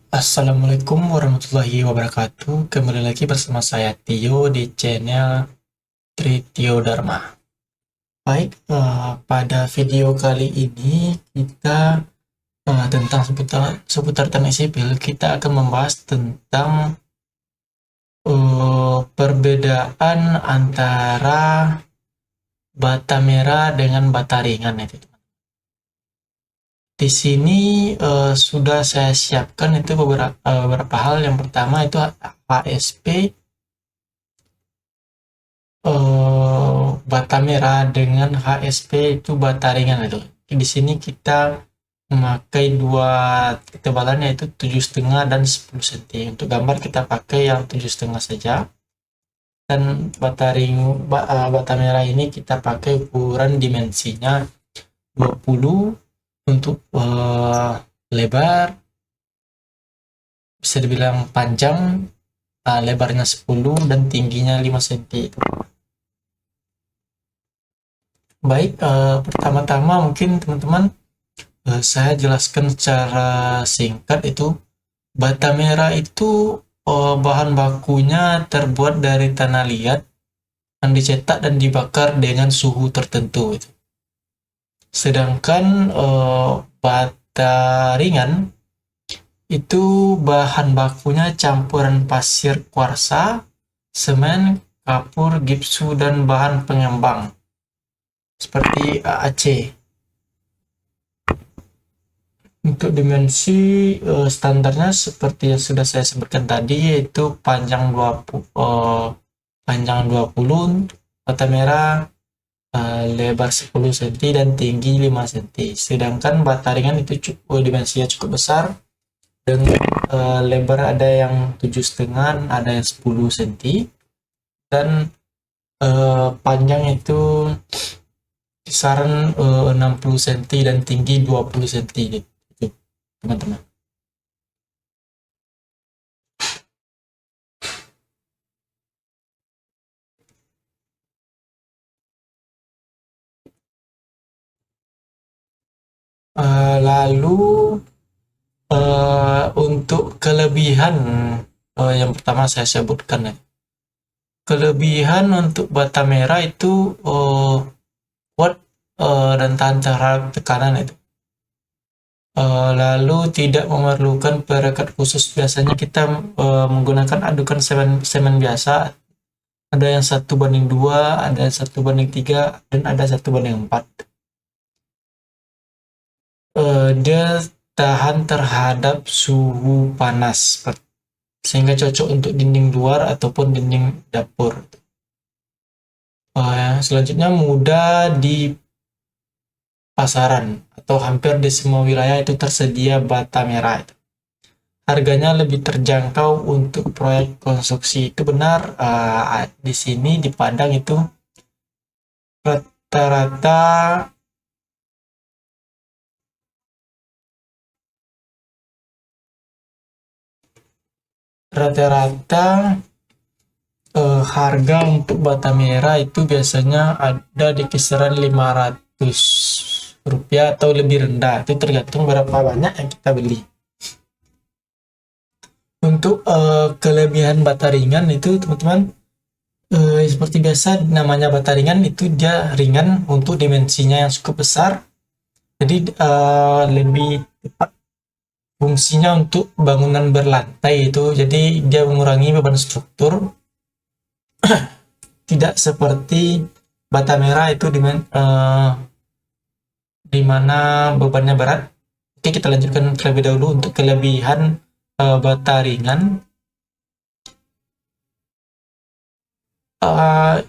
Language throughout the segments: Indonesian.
Assalamualaikum warahmatullahi wabarakatuh. Kembali lagi bersama saya Tio di channel Tritio Dharma. Baik, pada video kali ini kita tentang seputar teknik sipil, kita akan membahas tentang perbedaan antara bata merah dengan bata ringan itu. Di sini sudah saya siapkan itu beberapa hal. Yang pertama itu HSP, bata merah dengan HSP itu bata ringan itu. Di sini kita memakai dua ketebalan yaitu 7,5 dan 10 cm. Untuk gambar kita pakai yang 7,5 saja. Dan bata merah ini kita pakai ukuran dimensinya 20 untuk lebar, bisa dibilang panjang, lebarnya 10 dan tingginya 5 cm. Baik, pertama-tama mungkin teman-teman saya jelaskan secara singkat itu. Bata merah itu bahan bakunya terbuat dari tanah liat yang dicetak dan dibakar dengan suhu tertentu itu. Sedangkan bata ringan itu bahan bakunya campuran pasir kuarsa, semen, kapur, gipsu, dan bahan pengembang seperti AAC. Untuk dimensi standarnya seperti yang sudah saya sebutkan tadi, yaitu panjang 20 bata merah, lebar 10 cm dan tinggi 5 cm. Sedangkan bata ringan itu dimensinya cukup besar, dengan lebar ada yang 7,5, ada yang 10 cm, dan panjang itu kisaran 60 cm dan tinggi 20 cm gitu, teman-teman. Lalu untuk kelebihan, yang pertama saya sebutkan ya. Kelebihan untuk bata merah itu kuat dan tahan terhadap tekanan itu. Lalu tidak memerlukan perekat khusus. Biasanya kita menggunakan adukan semen biasa. Ada yang 1:2, ada yang 1:3, dan ada 1:4. Dia tahan terhadap suhu panas, sehingga cocok untuk dinding luar ataupun dinding dapur. Selanjutnya mudah di pasaran atau hampir di semua wilayah itu tersedia bata merah. Harganya lebih terjangkau untuk proyek konstruksi, itu benar. Di sini di Padang itu rata-rata rata-rata harga untuk bata merah itu biasanya ada di kisaran 500 rupiah atau lebih rendah. Itu tergantung berapa banyak yang kita beli. Untuk kelebihan bata ringan itu teman-teman, seperti biasa namanya bata ringan itu dia ringan untuk dimensinya yang cukup besar. Jadi lebih tepat fungsinya untuk bangunan berlantai itu. Jadi dia mengurangi beban struktur. Tidak seperti bata merah itu di mana bebannya berat. Oke, kita lanjutkan terlebih dahulu untuk kelebihan bata ringan. Uh,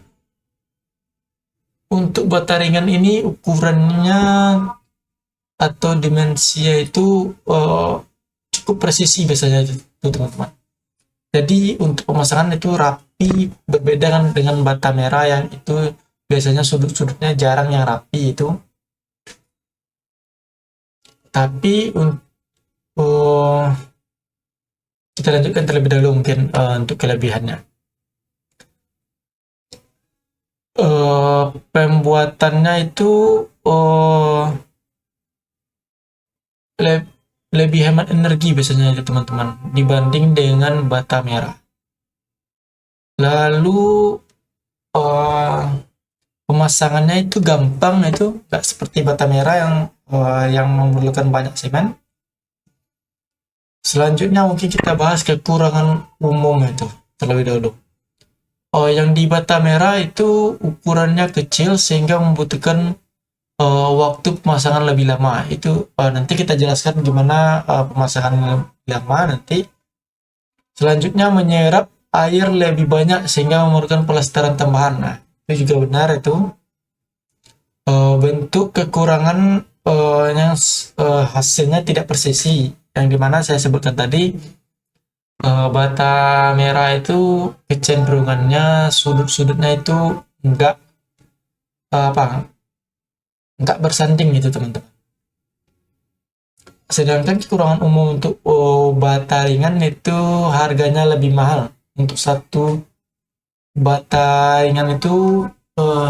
untuk bata ringan ini ukurannya atau dimensinya itu cukup presisi biasanya itu, teman-teman. Jadi untuk pemasangan itu rapi, berbeda dengan bata merah yang itu biasanya sudut-sudutnya jarang yang rapi itu. Tapi kita lanjutkan terlebih dahulu mungkin untuk kelebihannya. Pembuatannya itu lebih hemat energi biasanya itu teman-teman dibanding dengan bata merah. Lalu eh, pemasangannya itu gampang, itu nggak seperti bata merah yang memerlukan banyak semen. Selanjutnya mungkin kita bahas kekurangan umum itu terlebih dahulu. Oh, yang di bata merah itu ukurannya kecil sehingga membutuhkan waktu pemasangan lebih lama. Itu nanti kita jelaskan gimana pemasangan lebih lama nanti. Selanjutnya menyerap air lebih banyak sehingga memerlukan pelestarian tambahan. Nah, itu juga benar itu. Bentuk kekurangan yang hasilnya tidak presisi, yang dimana saya sebutkan tadi. Bata merah itu kecenderungannya sudut-sudutnya itu enggak apa enggak bersanding gitu teman-teman. Sedangkan kekurangan umum untuk bata ringan itu harganya lebih mahal. Untuk satu bata ringan itu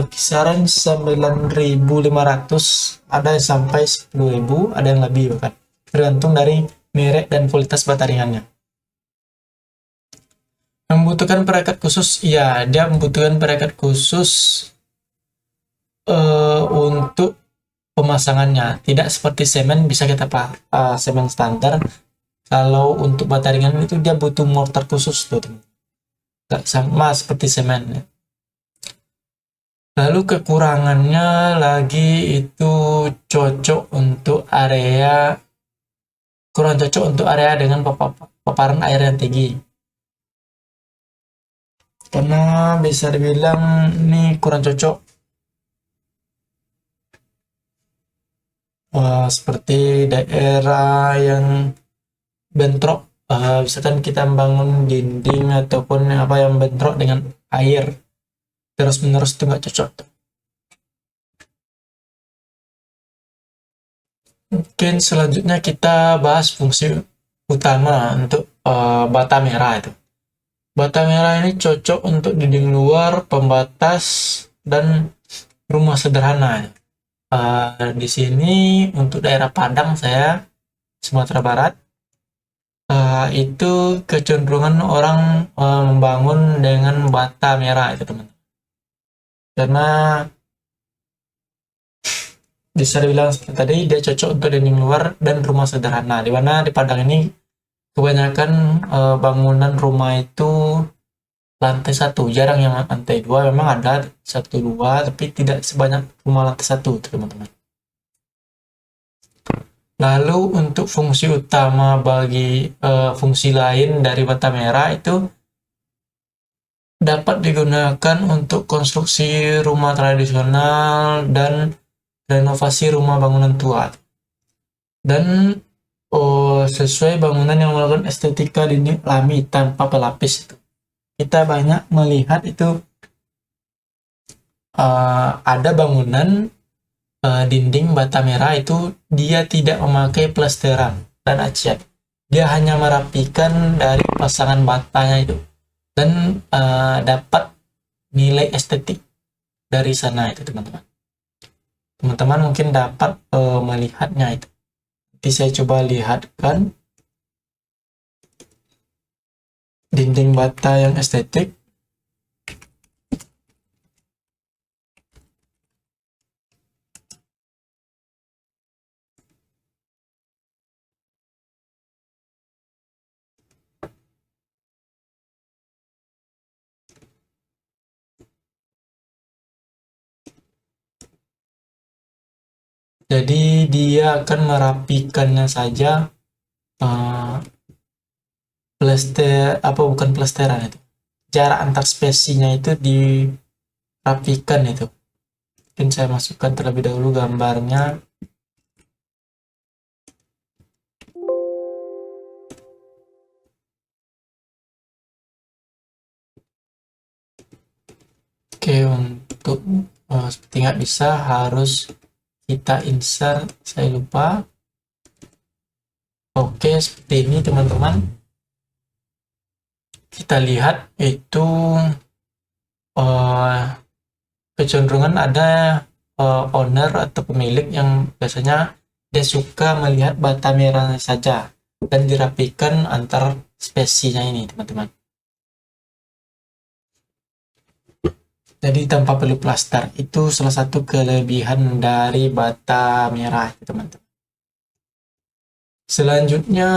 kisaran 9.500, ada yang sampai 10.000, ada yang lebih bahkan. Tergantung dari merek dan kualitas bata ringannya. Membutuhkan perekat khusus, iya dia membutuhkan perekat khusus untuk pemasangannya. Tidak seperti semen bisa kita semen standar. Kalau untuk bata ringan itu dia butuh mortar khusus tuh, nggak sama seperti semen ya. Lalu kekurangannya lagi itu cocok untuk area kurang cocok untuk area dengan paparan air yang tinggi. Karena bisa dibilang ini kurang cocok. Seperti daerah yang bentrok, misalkan kita membangun dinding ataupun apa yang bentrok dengan air terus menerus, itu nggak cocok. Mungkin selanjutnya kita bahas fungsi utama untuk bata merah itu. Bata merah ini cocok untuk dinding luar, pembatas, dan rumah sederhana. Di sini untuk daerah Padang saya, Sumatera Barat, itu kecenderungan orang membangun dengan bata merah itu teman. Karena bisa dibilang seperti tadi dia cocok untuk dinding luar dan rumah sederhana. Di mana di Padang ini kebanyakan bangunan rumah itu lantai satu, jarang yang lantai dua. Memang ada satu dua, tapi tidak sebanyak rumah lantai satu teman-teman. Lalu untuk fungsi utama bagi fungsi lain dari bata merah itu dapat digunakan untuk konstruksi rumah tradisional dan renovasi rumah bangunan tua. Dan sesuai bangunan yang melakukan estetika dinding alami tanpa pelapis itu. Kita banyak melihat itu ada bangunan dinding bata merah itu dia tidak memakai plesteran dan aciat. Dia hanya merapikan dari pasangan batanya itu dan dapat nilai estetik dari sana itu teman-teman. Teman-teman mungkin dapat melihatnya itu. Nanti saya coba lihatkan dinding bata yang estetik. Jadi dia akan merapikannya saja, bukan plesteran itu. Jarak antar spesiesnya itu dirapikan itu. Mungkin saya masukkan terlebih dahulu gambarnya. Oke, untuk seperti nggak bisa, harus kita insert, saya lupa. Oke, seperti ini teman-teman. Kita lihat itu kecenderungan ada owner atau pemilik yang biasanya dia suka melihat bata merah saja dan dirapikan antar spesiesnya ini, teman-teman. Jadi tanpa perlu plaster, itu salah satu kelebihan dari bata merah, teman-teman. Selanjutnya,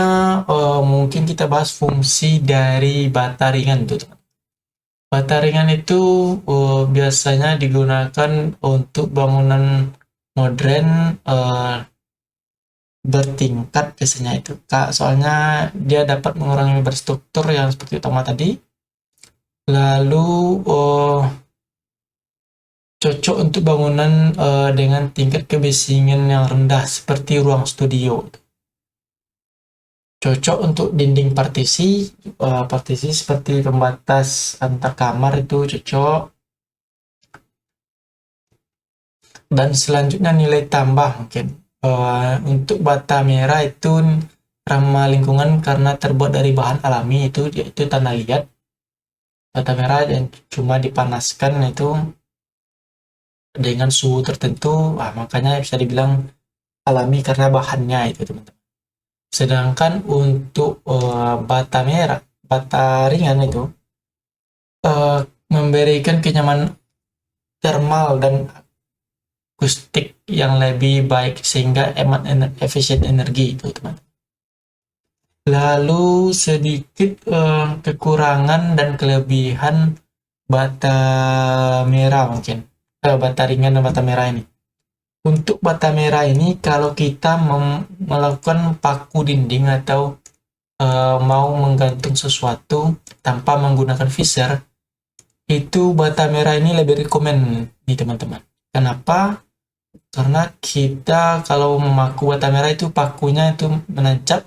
mungkin kita bahas fungsi dari bata ringan, teman-teman. Bata ringan itu biasanya digunakan untuk bangunan modern bertingkat biasanya itu, Kak. Soalnya dia dapat mengurangi beban struktur yang seperti utama tadi. Lalu cocok untuk bangunan dengan tingkat kebisingan yang rendah seperti ruang studio. Cocok untuk dinding partisi, partisi seperti pembatas antar kamar itu cocok. Dan selanjutnya nilai tambah mungkin. Untuk bata merah itu ramah lingkungan karena terbuat dari bahan alami, itu tanah liat. Bata merah yang cuma dipanaskan itu dengan suhu tertentu, makanya bisa dibilang alami karena bahannya itu, teman-teman. Sedangkan untuk bata merah, bata ringan itu memberikan kenyamanan thermal dan akustik yang lebih baik sehingga hemat efisien energi itu, teman-teman. Lalu sedikit kekurangan dan kelebihan bata merah mungkin. Bata ringan dan bata merah ini. Untuk bata merah ini, kalau kita melakukan paku dinding atau mau menggantung sesuatu tanpa menggunakan visor, itu bata merah ini lebih rekomen nih, teman-teman. Kenapa? Karena kita kalau memaku bata merah itu pakunya itu menancap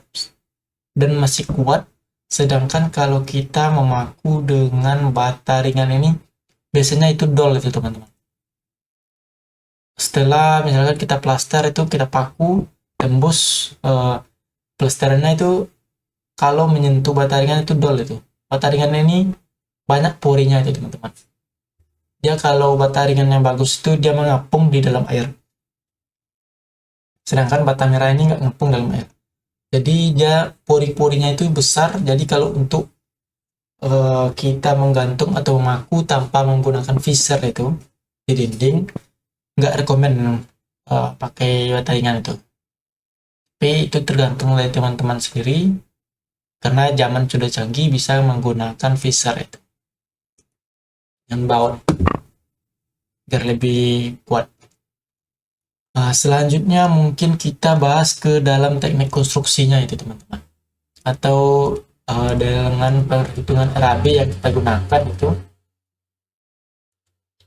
dan masih kuat, sedangkan kalau kita memaku dengan bata ringan ini biasanya itu dull itu, teman-teman. Setelah misalkan kita plaster itu kita paku tembus, plasternya itu kalau menyentuh bata ringan itu dull itu. Bata ringan ini banyak porinya itu, teman-teman. Dia kalau bata ringan yang bagus itu dia mengapung di dalam air, sedangkan bata merah ini nggak ngapung dalam air. Jadi dia pori-porinya itu besar, jadi kalau untuk kita menggantung atau memaku tanpa menggunakan visor itu di dinding, nggak rekomen pakai bata ringan itu. Tapi itu tergantung dari teman-teman sendiri, karena zaman sudah canggih bisa menggunakan visor itu yang baut biar lebih kuat. Selanjutnya mungkin kita bahas ke dalam teknik konstruksinya itu, teman-teman, atau dengan perhitungan RAB yang kita gunakan itu.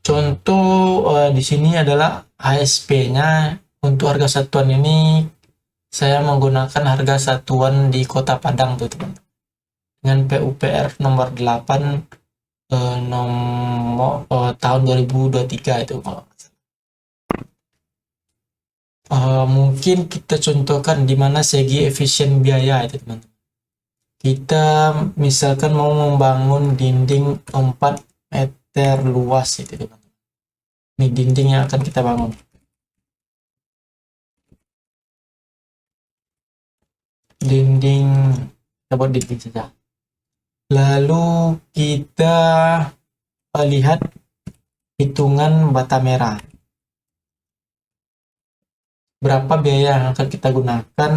Contoh di sini adalah HSP-nya. Untuk harga satuan ini saya menggunakan harga satuan di Kota Padang tuh, teman-teman, dengan PUPR nomor 8 nomor tahun 2023 itu. Mungkin kita contohkan di mana segi efisien biaya itu, teman-teman. Kita misalkan mau membangun dinding 4 meter luas itu, teman-teman. Ini dinding yang akan kita bangun. Dinding, kita buat dinding saja. Lalu kita lihat hitungan bata merah. Berapa biaya yang akan kita gunakan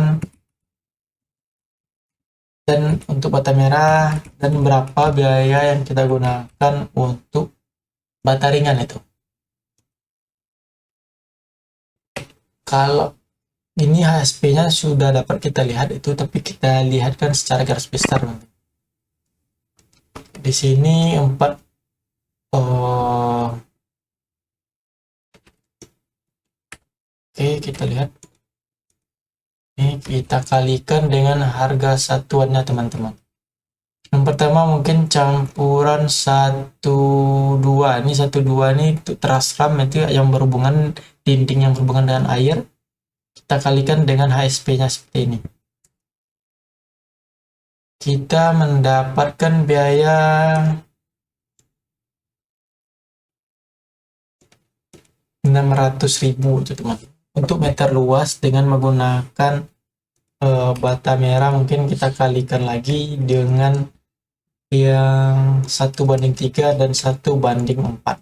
dan untuk bata merah, dan berapa biaya yang kita gunakan untuk bata ringan itu. Kalau ini HSP-nya sudah dapat kita lihat itu, tapi kita lihatkan secara garis besar. Di sini 4 oke, kita lihat. Ini kita kalikan dengan harga satuannya, teman-teman. Yang pertama mungkin campuran 1,2. Ini 1,2 ini untuk teras ram itu yang berhubungan, dinding yang berhubungan dengan air. Kita kalikan dengan HSP-nya seperti ini. Kita mendapatkan biaya 600.000 itu, teman. untuk meter luas dengan menggunakan bata merah, mungkin kita kalikan lagi dengan yang 1:3 dan 1:4.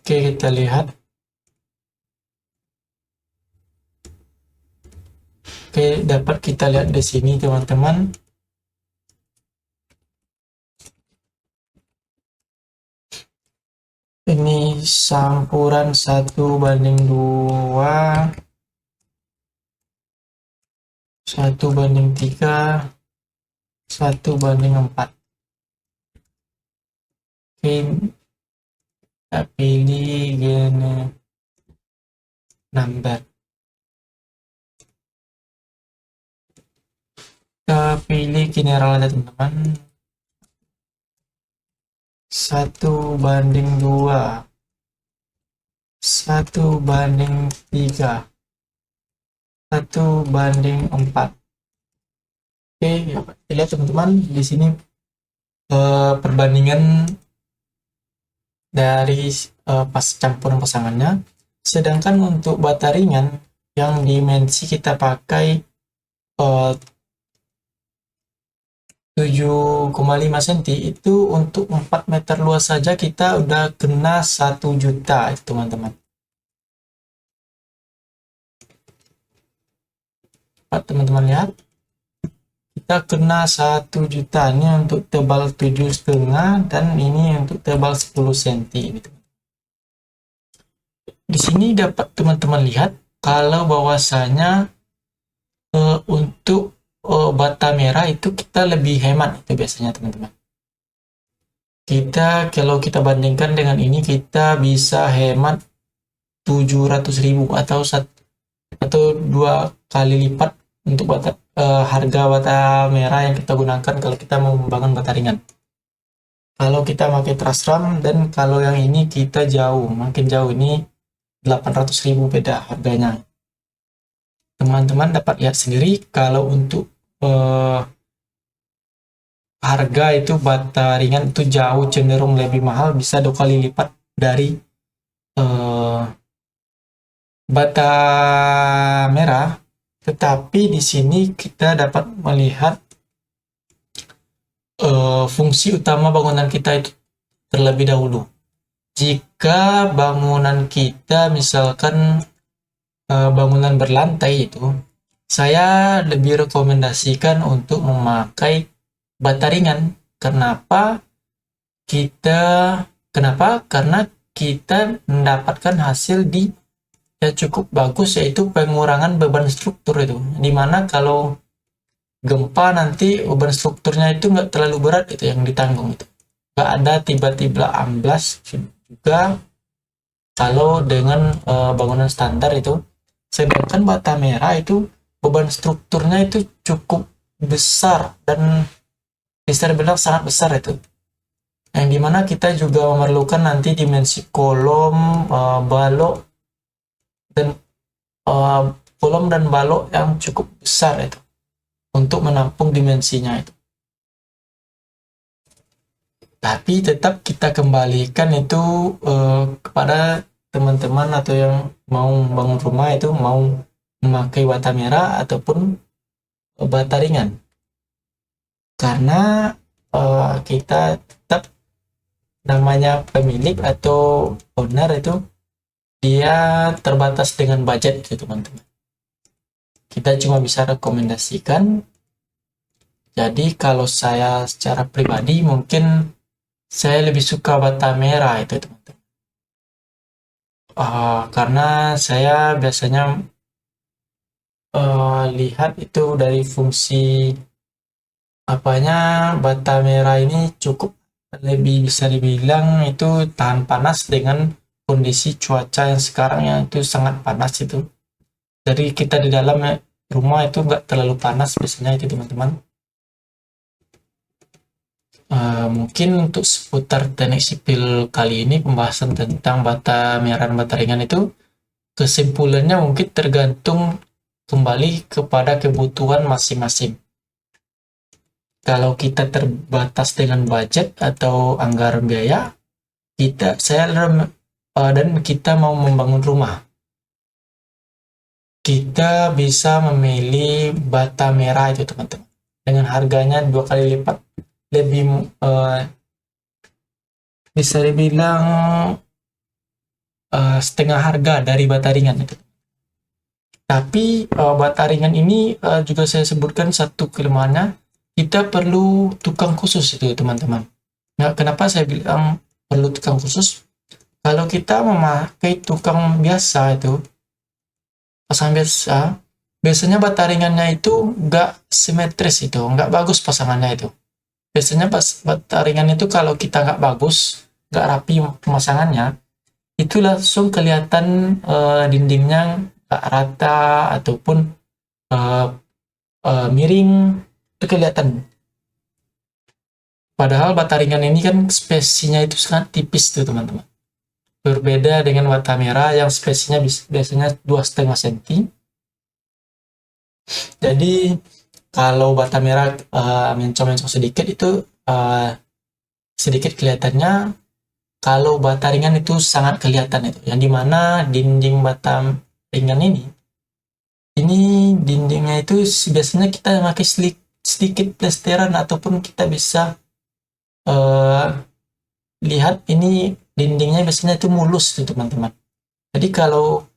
Oke, kita lihat. Oke, dapat kita lihat di sini teman-teman. Ini campuran 1:2, 1:3, 1:4. Oke, kita pilih gene number. Kita pilih generalnya teman-teman. 1:2, 1:3, 1:4. Oke, lihat teman-teman di sini perbandingan dari pas campuran pasangannya. Sedangkan untuk bata ringan yang dimensi kita pakai 7,5 cm itu untuk 4 meter luas saja kita udah kena 1 juta itu teman-teman. Teman-teman lihat, kita kena 1 juta ini untuk tebal 7,5 dan ini untuk tebal 10 cm gitu. Di sini dapat teman-teman lihat kalau bahwasanya untuk bata merah itu kita lebih hemat itu biasanya teman-teman. Kalau kita bandingkan dengan ini, kita bisa hemat 700.000 atau 2 kali lipat untuk harga bata merah yang kita gunakan kalau kita mau membangun bata ringan. Kalau kita pakai truss ram, dan kalau yang ini kita makin jauh, ini 800.000 beda harganya. Teman-teman dapat lihat sendiri kalau untuk harga itu bata ringan itu jauh cenderung lebih mahal, bisa 2 kali lipat dari bata merah. Tetapi di sini kita dapat melihat fungsi utama bangunan kita itu terlebih dahulu. Jika bangunan kita misalkan bangunan berlantai itu, saya lebih rekomendasikan untuk memakai bata ringan. Kenapa? Karena kita mendapatkan hasil yang cukup bagus, yaitu pengurangan beban struktur itu. Dimana kalau gempa nanti beban strukturnya itu nggak terlalu berat itu yang ditanggung itu. Nggak ada tiba-tiba amblas juga kalau dengan bangunan standar itu. Sedangkan bata merah itu beban strukturnya itu cukup besar dan bisa dibilang sangat besar itu. Yang dimana kita juga memerlukan nanti dimensi kolom, balok, dan kolom dan balok yang cukup besar itu untuk menampung dimensinya itu. Tapi tetap kita kembalikan itu kepada teman-teman atau yang mau bangun rumah itu mau memakai bata merah ataupun bata ringan. Karena kita tetap namanya pemilik atau owner itu dia terbatas dengan budget itu teman-teman. Kita cuma bisa rekomendasikan. Jadi kalau saya secara pribadi mungkin saya lebih suka bata merah itu teman-teman. Karena saya biasanya lihat itu dari fungsi apanya, bata merah ini cukup lebih bisa dibilang itu tahan panas dengan kondisi cuaca yang sekarang yang itu sangat panas itu. Jadi kita di dalam rumah itu nggak terlalu panas biasanya itu teman-teman. Mungkin untuk seputar teknik sipil kali ini, pembahasan tentang bata merah dan bata ringan itu, kesimpulannya mungkin tergantung kembali kepada kebutuhan masing-masing. Kalau kita terbatas dengan budget atau anggaran biaya, dan kita mau membangun rumah, kita bisa memilih bata merah itu teman-teman, dengan harganya 2 kali lipat lebih, bisa dibilang setengah harga dari bata ringan itu. Tapi bata ringan ini juga saya sebutkan satu kelemahannya, kita perlu tukang khusus itu teman-teman. Nah, kenapa saya bilang perlu tukang khusus? Kalau kita memakai tukang biasa itu, pasang biasa, biasanya bata ringannya itu nggak simetris itu, nggak bagus pasangannya itu. Biasanya pas bata ringan itu kalau kita nggak bagus, nggak rapi pemasangannya, itu langsung kelihatan dindingnya nggak rata ataupun uh, miring, itu kelihatan. Padahal bata ringan ini kan spesinya itu sangat tipis tuh teman-teman. Berbeda dengan bata merah yang spesinya biasanya 2,5 cm. Jadi kalau bata merah mencong-mencong sedikit itu sedikit kelihatannya, kalau bata ringan itu sangat kelihatan itu. Yang dimana dinding bata ringan ini dindingnya itu biasanya kita pakai sedikit plesteran ataupun kita bisa lihat ini dindingnya biasanya itu mulus tuh teman-teman. Jadi kalau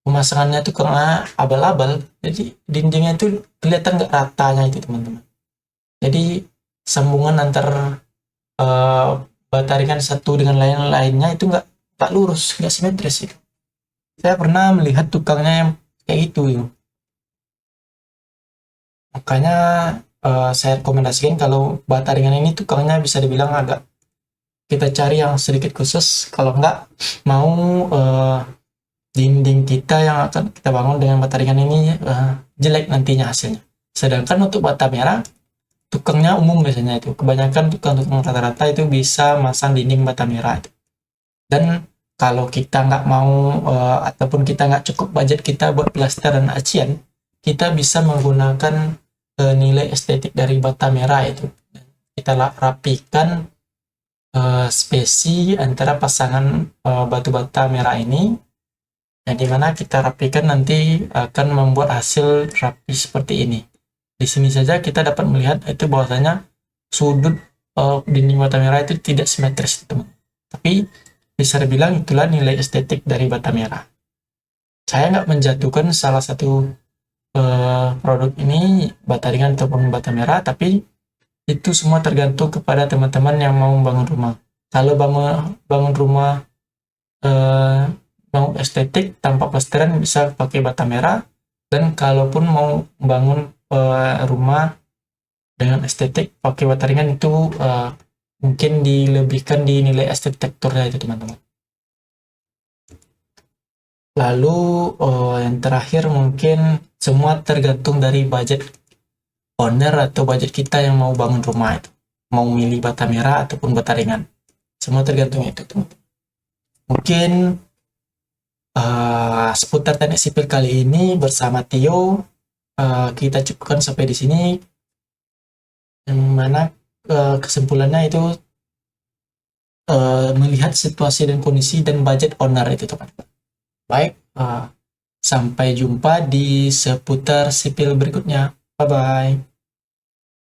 pemasangannya itu karena abal-abal, jadi dindingnya itu kelihatan nggak ratanya itu teman-teman. Jadi sambungan antar bata ringan satu dengan lain-lainnya itu nggak lurus, nggak simetris itu. Saya pernah melihat tukangnya yang kayak gitu ya. Makanya saya rekomendasikan kalau bata ringan ini tukangnya bisa dibilang agak kita cari yang sedikit khusus, kalau nggak mau dinding kita yang akan kita bangun dengan bata ringan ini jelek nantinya hasilnya. Sedangkan untuk bata merah, tukangnya umum biasanya itu. Kebanyakan tukang-tukang rata-rata itu bisa masang dinding bata merah itu. Dan kalau kita nggak mau ataupun kita nggak cukup budget kita buat plaster dan acian, kita bisa menggunakan nilai estetik dari bata merah itu. Kita rapikan spesi antara pasangan batu bata merah ini, yang dimana kita rapikan nanti akan membuat hasil rapi seperti ini. Di sini saja kita dapat melihat itu bahwasanya sudut dinding bata merah itu tidak simetris teman. Tapi bisa dibilang itulah nilai estetik dari bata merah. Saya nggak menjatuhkan salah satu produk ini, bata ringan ataupun bata merah, tapi itu semua tergantung kepada teman-teman yang mau bangun rumah. Kalau bangun rumah mau estetik tanpa plesteran bisa pakai bata merah, dan kalaupun mau bangun rumah dengan estetik pakai bata ringan itu mungkin dilebihkan di nilai arsitekturnya itu teman-teman. Lalu yang terakhir mungkin semua tergantung dari budget owner atau budget kita yang mau bangun rumah itu, mau milih bata merah ataupun bata ringan, semua tergantung itu teman-teman. Mungkin seputar teknik sipil kali ini bersama Tio kita cukupkan sampai di sini, yang mana kesimpulannya itu melihat situasi dan kondisi dan budget owner itu teman-teman. Baik, sampai jumpa di seputar sipil berikutnya. Bye bye.